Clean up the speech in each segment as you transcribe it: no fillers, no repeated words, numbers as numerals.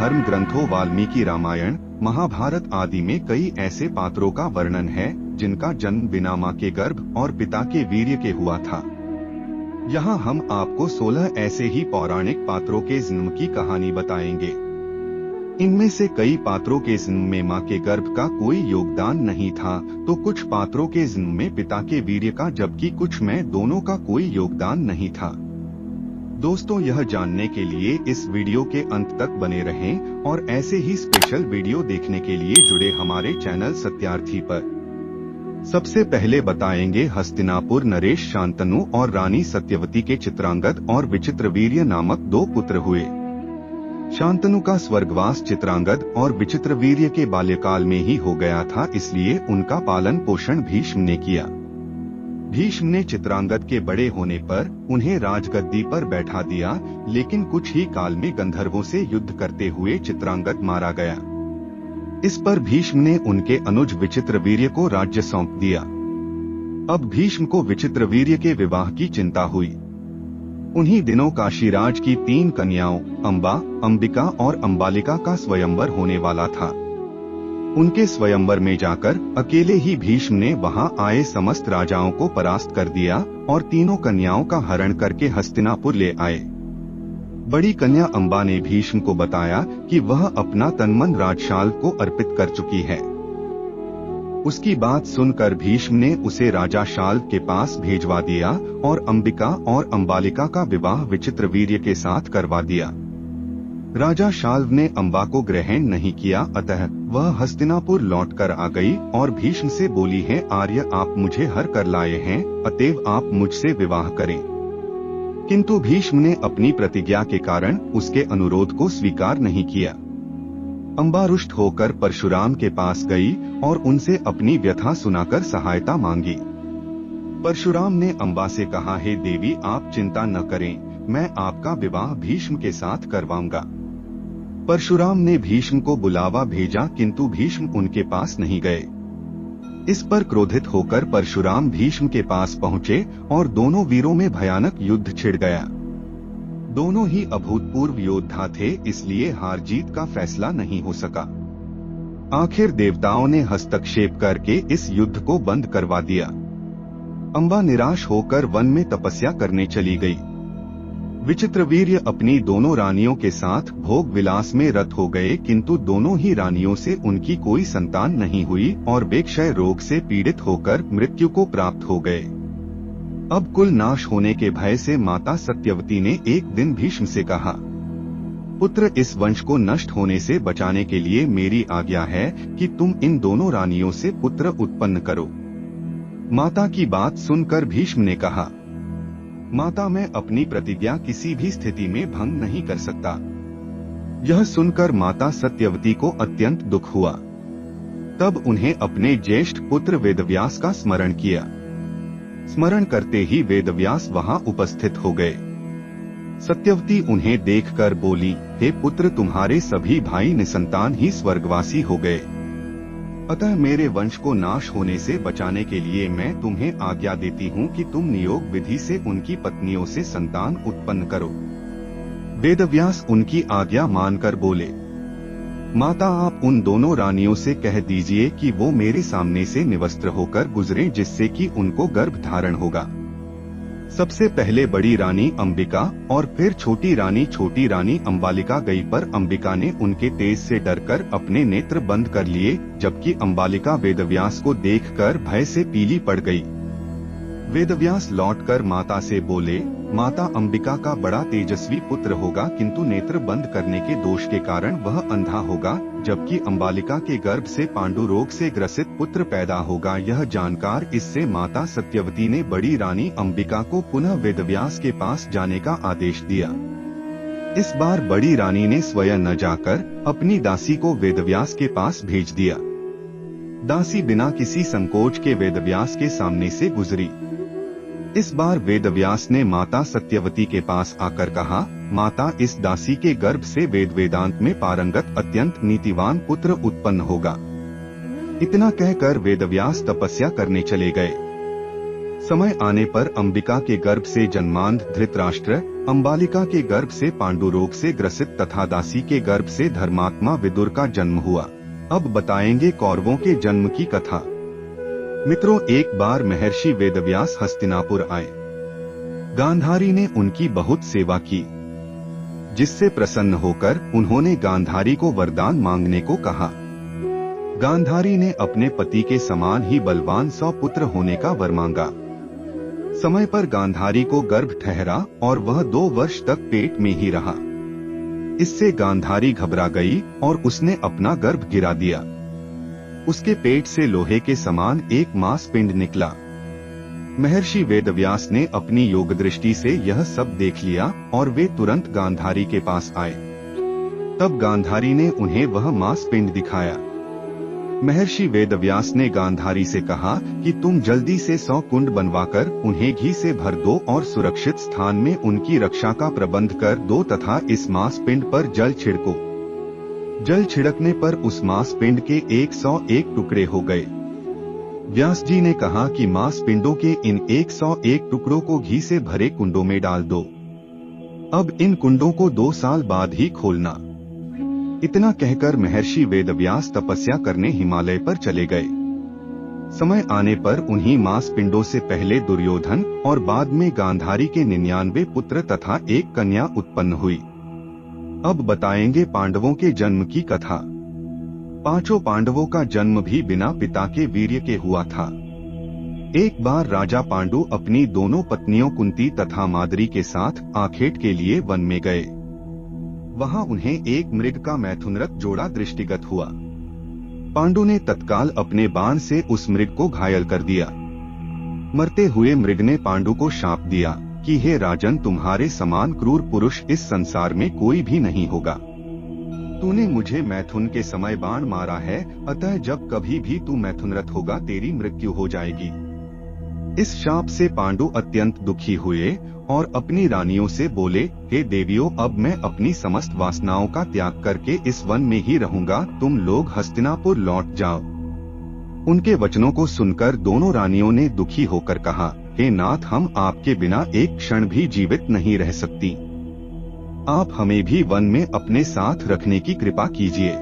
धर्म ग्रंथों वाल्मीकि रामायण, महाभारत आदि में कई ऐसे पात्रों का वर्णन है जिनका जन्म बिना मां के गर्भ और पिता के वीर्य के हुआ था। यहाँ हम आपको 16 ऐसे ही पौराणिक पात्रों के जन्म की कहानी बताएंगे। इनमें से कई पात्रों के जन्म में मां के गर्भ का कोई योगदान नहीं था, तो कुछ पात्रों के जन्म में पिता के वीर्य का, जबकि कुछ में दोनों का कोई योगदान नहीं था। दोस्तों, यह जानने के लिए इस वीडियो के अंत तक बने रहें और ऐसे ही स्पेशल वीडियो देखने के लिए जुड़े हमारे चैनल सत्यार्थी पर। सबसे पहले बताएंगे हस्तिनापुर नरेश शांतनु और रानी सत्यवती के चित्रांगद और विचित्रवीर्य नामक 2 पुत्र हुए। शांतनु का स्वर्गवास चित्रांगद और विचित्रवीर्य के बाल्यकाल में ही हो गया था, इसलिए उनका पालन पोषण भीष्म ने किया। भीष्म ने चित्रांगद के बड़े होने पर उन्हें राजगद्दी पर बैठा दिया, लेकिन कुछ ही काल में गंधर्वों से युद्ध करते हुए चित्रांगद मारा गया। इस पर भीष्म ने उनके अनुज विचित्रवीर्य को राज्य सौंप दिया। अब भीष्म को विचित्रवीर्य के विवाह की चिंता हुई। उन्हीं दिनों काशीराज की 3 कन्याओं अंबा, अंबिका और अंबालिका का स्वयंवर होने वाला था। उनके स्वयंवर में जाकर अकेले ही भीष्म ने वहां आए समस्त राजाओं को परास्त कर दिया और तीनों कन्याओं का हरण करके हस्तिनापुर ले आए। बड़ी कन्या अंबा ने भीष्म को बताया कि वह अपना तनमन राजशाल को अर्पित कर चुकी है। उसकी बात सुनकर भीष्म ने उसे राजा शाल्व के पास भेजवा दिया और अंबिका और अंबालिका का विवाह विचित्रवीर्य के साथ करवा दिया। राजा शाल्व ने अंबा को ग्रहण नहीं किया, अतः वह हस्तिनापुर लौटकर आ गई और भीष्म से बोली है, आर्य आप मुझे हर कर लाए हैं, अतएव आप मुझसे विवाह करें। किंतु भीष्म ने अपनी प्रतिज्ञा के कारण उसके अनुरोध को स्वीकार नहीं किया। अंबा रुष्ट होकर परशुराम के पास गई और उनसे अपनी व्यथा सुनाकर सहायता मांगी। परशुराम ने अंबा से कहा, हे देवी आप चिंता न करें, मैं आपका विवाह भीष्म के साथ करवाऊंगा। परशुराम ने भीष्म को बुलावा भेजा, किंतु भीष्म उनके पास नहीं गए। इस पर क्रोधित होकर परशुराम भीष्म के पास पहुंचे और दोनों वीरों में भयानक युद्ध छिड़ गया। दोनों ही अभूतपूर्व योद्धा थे, इसलिए हार जीत का फैसला नहीं हो सका। आखिर देवताओं ने हस्तक्षेप करके इस युद्ध को बंद करवा दिया। अंबा निराश होकर वन में तपस्या करने चली गई। विचित्रवीर्य अपनी दोनों रानियों के साथ भोग विलास में रत हो गए, किंतु दोनों ही रानियों से उनकी कोई संतान नहीं हुई और वे क्षय रोग से पीड़ित होकर मृत्यु को प्राप्त हो गए। अब कुल नाश होने के भय से माता सत्यवती ने एक दिन भीष्म से कहा, पुत्र इस वंश को नष्ट होने से बचाने के लिए मेरी आज्ञा है कि तुम इन दोनों रानियों से पुत्र उत्पन्न करो। माता की बात सुनकर भीष्म ने कहा, माता मैं अपनी प्रतिज्ञा किसी भी स्थिति में भंग नहीं कर सकता। यह सुनकर माता सत्यवती को अत्यंत दुख हुआ। तब उन्हें अपने ज्येष्ठ पुत्र वेदव्यास का स्मरण किया। स्मरण करते ही वेदव्यास वहां उपस्थित हो गए। सत्यवती उन्हें देखकर बोली, हे पुत्र तुम्हारे सभी भाई निसंतान ही स्वर्गवासी हो गए, अतः मेरे वंश को नाश होने से बचाने के लिए मैं तुम्हें आज्ञा देती हूँ कि तुम नियोग विधि से उनकी पत्नियों से संतान उत्पन्न करो। वेदव्यास उनकी आज्ञा मानकर बोले, माता आप उन दोनों रानियों से कह दीजिए कि वो मेरे सामने से निवस्त्र होकर गुजरें, जिससे कि उनको गर्भ धारण होगा। सबसे पहले बड़ी रानी अंबिका और फिर छोटी रानी अंबालिका गई, पर अंबिका ने उनके तेज से डरकर अपने नेत्र बंद कर लिए, जबकि अंबालिका वेदव्यास को देखकर भय से पीली पड़ गई। वेदव्यास लौटकर माता से बोले, माता अंबिका का बड़ा तेजस्वी पुत्र होगा, किंतु नेत्र बंद करने के दोष के कारण वह अंधा होगा, जबकि अंबालिका के गर्भ से पांडु रोग से ग्रसित पुत्र पैदा होगा। यह जानकर इससे माता सत्यवती ने बड़ी रानी अंबिका को पुनः वेदव्यास के पास जाने का आदेश दिया। इस बार बड़ी रानी ने स्वयं न जाकर अपनी दासी को वेदव्यास के पास भेज दिया। दासी बिना किसी संकोच के वेदव्यास के सामने से गुजरी। इस बार वेदव्यास ने माता सत्यवती के पास आकर कहा, माता इस दासी के गर्भ से वेद वेदांत में पारंगत अत्यंत नीतिवान पुत्र उत्पन्न होगा। इतना कहकर वेदव्यास तपस्या करने चले गए। समय आने पर अंबिका के गर्भ से जन्मांध धृतराष्ट्र अंबालिका के गर्भ से पांडु रोग से ग्रसित तथा दासी के गर्भ से धर्मात्मा विदुर का जन्म हुआ। अब बताएंगे कौरवों के जन्म की कथा। मित्रों, एक बार महर्षि वेदव्यास हस्तिनापुर आए। गांधारी ने उनकी बहुत सेवा की, जिससे प्रसन्न होकर उन्होंने गांधारी को वरदान मांगने को कहा। गांधारी ने अपने पति के समान ही बलवान 100 पुत्र होने का वर मांगा। समय पर गांधारी को गर्भ ठहरा और वह 2 वर्ष तक पेट में ही रहा। इससे गांधारी घबरा गई और उसने अपना गर्भ गिरा दिया। उसके पेट से लोहे के समान एक मांस पिंड निकला। महर्षि वेदव्यास ने अपनी योग दृष्टि से यह सब देख लिया और वे तुरंत गांधारी के पास आए। तब गांधारी ने उन्हें वह मांस पिंड दिखाया। महर्षि वेदव्यास ने गांधारी से कहा कि तुम जल्दी से 100 कुंड बनवाकर उन्हें घी से भर दो और सुरक्षित स्थान में उनकी रक्षा का प्रबंध कर दो तथा इस मांस पिंड पर जल छिड़को। जल छिड़कने पर उस मांस पिंड के 101 टुकड़े हो गए। व्यास जी ने कहा कि मांस पिंडों के इन 101 टुकड़ों को घी से भरे कुंडों में डाल दो। अब इन कुंडों को 2 साल बाद ही खोलना। इतना कहकर महर्षि वेदव्यास तपस्या करने हिमालय पर चले गए। समय आने पर उन्हीं मांस पिंडों से पहले दुर्योधन और बाद में गांधारी के 99 पुत्र तथा एक कन्या उत्पन्न हुई। अब बताएंगे पांडवों के जन्म की कथा। 5 पांडवों का जन्म भी बिना पिता के वीर्य के हुआ था। एक बार राजा पांडु अपनी दोनों पत्नियों कुंती तथा माद्री के साथ आखेट के लिए वन में गए। वहां उन्हें एक मृग का मैथुनरत जोड़ा दृष्टिगत हुआ। पांडु ने तत्काल अपने बाण से उस मृग को घायल कर दिया। मरते हुए मृग ने पांडु को शाप दिया कि हे राजन, तुम्हारे समान क्रूर पुरुष इस संसार में कोई भी नहीं होगा। तूने मुझे मैथुन के समय बाण मारा है, अतः जब कभी भी तू मैथुनरत होगा तेरी मृत्यु हो जाएगी। इस शाप से पांडु अत्यंत दुखी हुए और अपनी रानियों से बोले, हे देवियों, अब मैं अपनी समस्त वासनाओं का त्याग करके इस वन में ही रहूंगा, तुम लोग हस्तिनापुर लौट जाओ। उनके वचनों को सुनकर दोनों रानियों ने दुखी होकर कहा, हे नाथ, हम आपके बिना एक क्षण भी जीवित नहीं रह सकती। आप हमें भी वन में अपने साथ रखने की कृपा कीजिए।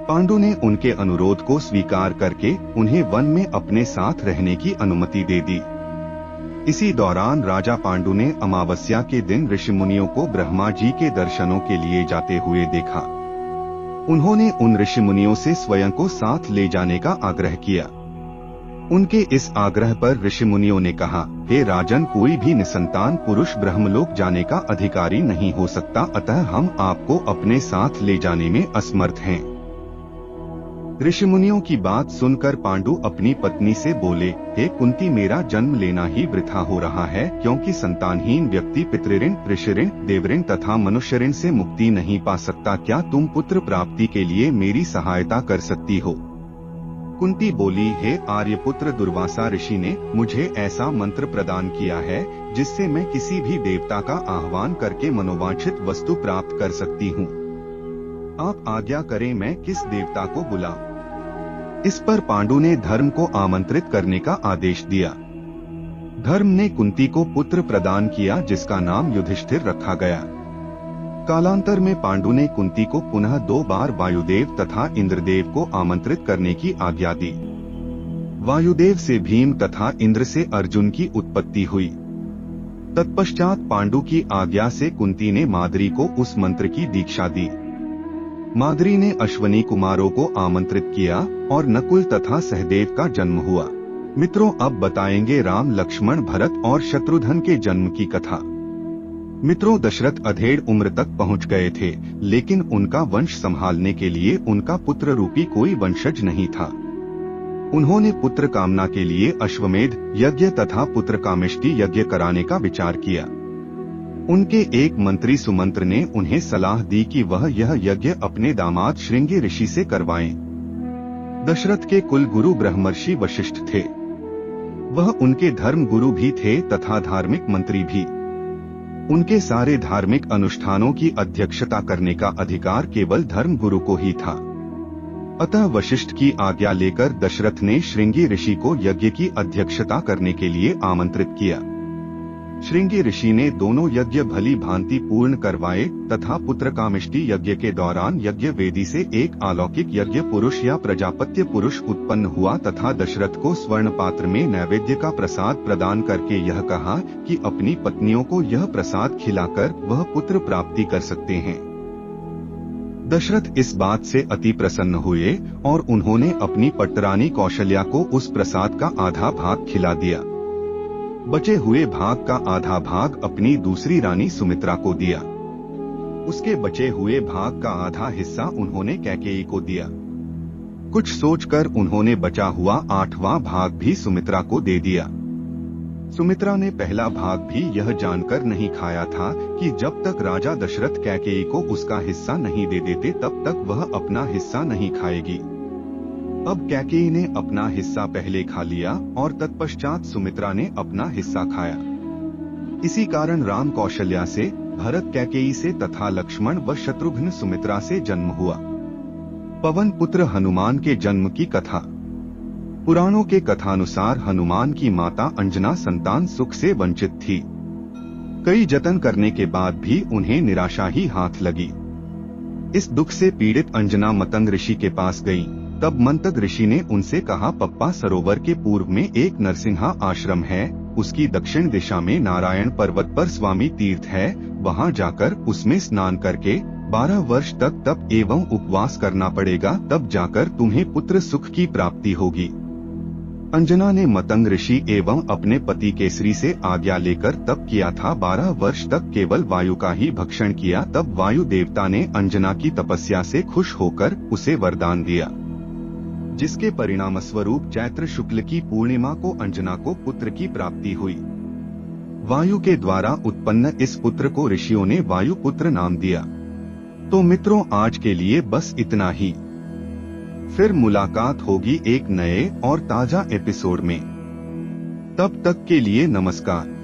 पांडु ने उनके अनुरोध को स्वीकार करके उन्हें वन में अपने साथ रहने की अनुमति दे दी। इसी दौरान राजा पांडु ने अमावस्या के दिन ऋषिमुनियों को ब्रह्मा जी के दर्शनों के लिए जाते हुए देखा। उन्होंने उन ऋषिमुनियों से स्वयं को साथ ले जाने का आग्रह किया। उनके इस आग्रह पर ऋषिमुनियों ने कहा, हे राजन, कोई भी निसंतान पुरुष ब्रह्मलोक जाने का अधिकारी नहीं हो सकता, अतः हम आपको अपने साथ ले जाने में असमर्थ हैं। ऋषिमुनियों की बात सुनकर पांडु अपनी पत्नी से बोले, हे कुंती, मेरा जन्म लेना ही वृथा हो रहा है, क्योंकि संतानहीन व्यक्ति पितृऋण, ऋषिऋण, देवऋण तथा मनुष्य ऋण से मुक्ति नहीं पा सकता। क्या तुम पुत्र प्राप्ति के लिए मेरी सहायता कर सकती हो? कुंती बोली, हे आर्यपुत्र, दुर्वासा ऋषि ने मुझे ऐसा मंत्र प्रदान किया है जिससे मैं किसी भी देवता का आह्वान करके मनोवांछित वस्तु प्राप्त कर सकती हूँ। आप आज्ञा करें, मैं किस देवता को बुलाऊं? इस पर पांडु ने धर्म को आमंत्रित करने का आदेश दिया। धर्म ने कुंती को पुत्र प्रदान किया जिसका नाम युधिष्ठिर रखा गया। कालांतर में पांडु ने कुंती को पुनः 2 बार वायुदेव तथा इंद्रदेव को आमंत्रित करने की आज्ञा दी। वायुदेव से भीम तथा इंद्र से अर्जुन की उत्पत्ति हुई। तत्पश्चात पांडु की आज्ञा से कुंती ने माद्री को उस मंत्र की दीक्षा दी। माद्री ने अश्वनी कुमारों को आमंत्रित किया और नकुल तथा सहदेव का जन्म हुआ। मित्रों, अब बताएंगे राम, लक्ष्मण, भरत और शत्रुघ्न के जन्म की कथा। मित्रों, दशरथ अधेड़ उम्र तक पहुंच गए थे, लेकिन उनका वंश संभालने के लिए उनका पुत्र रूपी कोई वंशज नहीं था। उन्होंने पुत्र कामना के लिए अश्वमेध यज्ञ तथा पुत्र कामेष्टि यज्ञ कराने का विचार किया। उनके एक मंत्री सुमंत्र ने उन्हें सलाह दी कि वह यह यज्ञ अपने दामाद श्रृंगी ऋषि से करवाएं। दशरथ के कुल गुरु ब्रह्मर्षि वशिष्ठ थे। वह उनके धर्म गुरु भी थे तथा धार्मिक मंत्री भी। उनके सारे धार्मिक अनुष्ठानों की अध्यक्षता करने का अधिकार केवल धर्म गुरु को ही था। अतः वशिष्ठ की आज्ञा लेकर दशरथ ने श्रृंगी ऋषि को यज्ञ की अध्यक्षता करने के लिए आमंत्रित किया। श्रृंगी ऋषि ने दोनों यज्ञ भली भांति पूर्ण करवाए तथा पुत्रकामिष्टि यज्ञ के दौरान यज्ञ वेदी से एक अलौकिक यज्ञ पुरुष या प्रजापत्य पुरुष उत्पन्न हुआ तथा दशरथ को स्वर्ण पात्र में नैवेद्य का प्रसाद प्रदान करके यह कहा कि अपनी पत्नियों को यह प्रसाद खिलाकर वह पुत्र प्राप्ति कर सकते हैं। दशरथ इस बात से अति प्रसन्न हुए और उन्होंने अपनी पट्टरानी कौशल्या को उस प्रसाद का आधा भाग खिला दिया। बचे हुए भाग का आधा भाग अपनी दूसरी रानी सुमित्रा को दिया। उसके बचे हुए भाग का आधा हिस्सा उन्होंने कैकेयी को दिया। कुछ सोचकर उन्होंने बचा हुआ 8वां भाग भी सुमित्रा को दे दिया। सुमित्रा ने पहला भाग भी यह जानकर नहीं खाया था कि जब तक राजा दशरथ कैकेयी को उसका हिस्सा नहीं दे देते तब तक वह अपना हिस्सा नहीं खाएगी। अब कैकेयी ने अपना हिस्सा पहले खा लिया और तत्पश्चात सुमित्रा ने अपना हिस्सा खाया। इसी कारण राम कौशल्या से, भरत कैकेयी से तथा लक्ष्मण व शत्रुघ्न सुमित्रा से जन्म हुआ। पवन पुत्र हनुमान के जन्म की कथा। पुराणों के कथानुसार हनुमान की माता अंजना संतान सुख से वंचित थी। कई जतन करने के बाद भी उन्हें निराशा ही हाथ लगी। इस दुख से पीड़ित अंजना मतंग ऋषि के पास गई। तब मंतग ऋषि ने उनसे कहा, पप्पा सरोवर के पूर्व में एक नरसिंहा आश्रम है, उसकी दक्षिण दिशा में नारायण पर्वत पर स्वामी तीर्थ है, वहां जाकर उसमें स्नान करके 12 वर्ष तक तप एवं उपवास करना पड़ेगा, तब जाकर तुम्हें पुत्र सुख की प्राप्ति होगी। अंजना ने मतंग ऋषि एवं अपने पति केसरी से आज्ञा लेकर तप किया था। 12 वर्ष तक केवल वायु का ही भक्षण किया। तब वायु देवता ने अंजना की तपस्या से खुश होकर उसे वरदान दिया, जिसके परिणाम स्वरूप चैत्र शुक्ल की पूर्णिमा को अंजना को पुत्र की प्राप्ति हुई। वायु के द्वारा उत्पन्न इस पुत्र को ऋषियों ने वायु पुत्र नाम दिया। तो मित्रों, आज के लिए बस इतना ही। फिर मुलाकात होगी एक नए और ताजा एपिसोड में। तब तक के लिए नमस्कार।